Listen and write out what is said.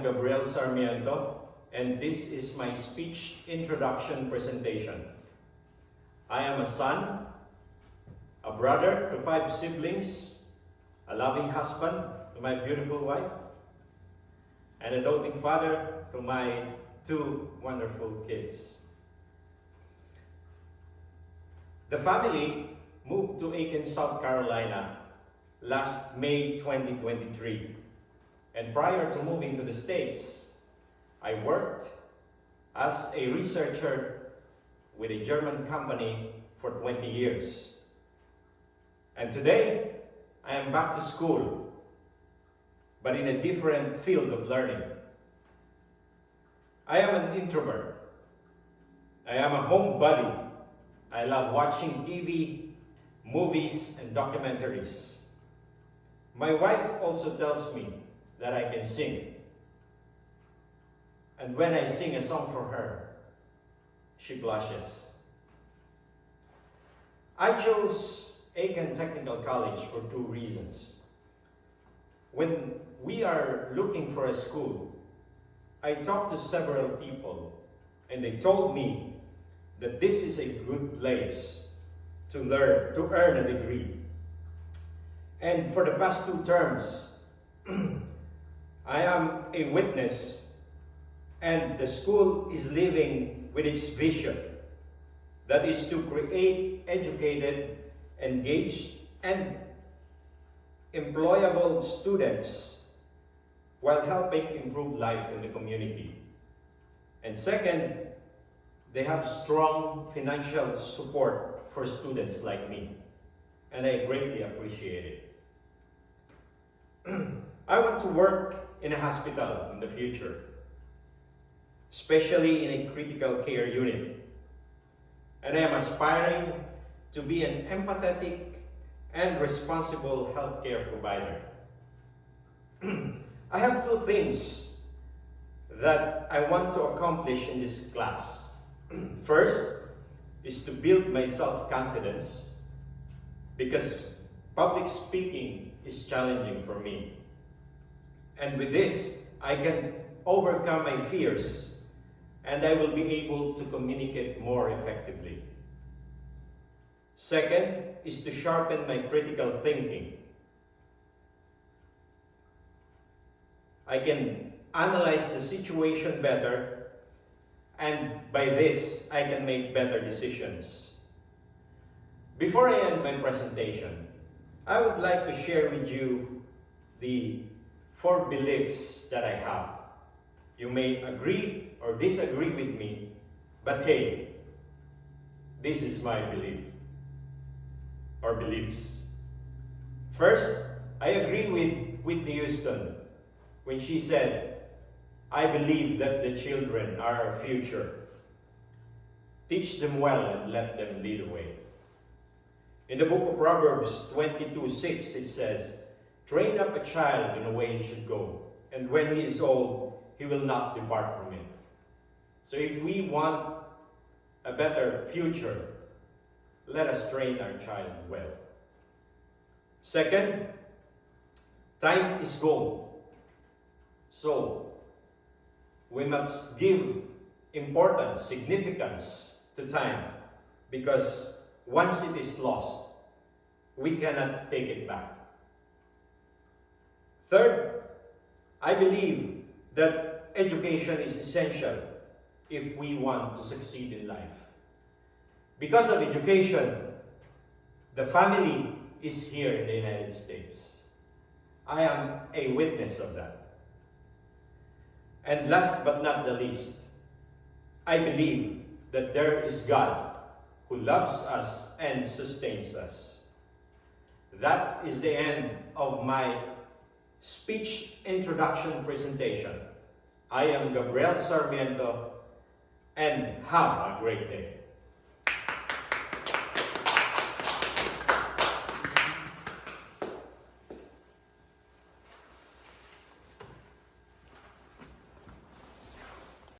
Gabriel Sarmiento, and this is my speech introduction presentation. I am a son, a brother to 5 siblings, a loving husband to my beautiful wife, and a doting father to my 2 wonderful kids. The family moved to Aiken, South Carolina last May 2023. And prior to moving to the States, I worked as a researcher with a German company for 20 years. And today, I am back to school, but in a different field of learning. I am an introvert. I am a homebody. I love watching TV, movies, and documentaries. My wife also tells me that I can sing. And when I sing a song for her, she blushes. I chose Aiken Technical College for 2 reasons. When we are looking for a school, I talked to several people and they told me that this is a good place to learn, to earn a degree. And for the past 2 terms, I am a witness, and the school is living with its vision, that is to create educated, engaged, and employable students while helping improve life in the community. And second, they have strong financial support for students like me, and I greatly appreciate it. I want to work in a hospital in the future, especially in a critical care unit. And I am aspiring to be an empathetic and responsible healthcare provider. I have 2 things that I want to accomplish in this class. First is to build my self-confidence, because public speaking is challenging for me. And with this, I can overcome my fears and I will be able to communicate more effectively. Second is to sharpen my critical thinking. I can analyze the situation better, and by this, I can make better decisions. Before I end my presentation, I would like to share with you the 4 beliefs that I have. You may agree or disagree with me, but hey, this is my belief or beliefs. First, I agree with Whitney Houston when she said, "I believe that the children are our future. Teach them well and let them lead the way." In the book of Proverbs 22:6, it says, "Train up a child in a way he should go, and when he is old, he will not depart from it." So if we want a better future, let us train our child well. Second, time is gold. So we must give importance, significance to time, because once it is lost, we cannot take it back. Third, I believe that education is essential if we want to succeed in life. Because of education, the family is here in the United States. I am a witness of that. And last but not the least, I believe that there is God who loves us and sustains us. That is the end of my speech introduction presentation. I am Gabriel Sarmiento, and have a great day.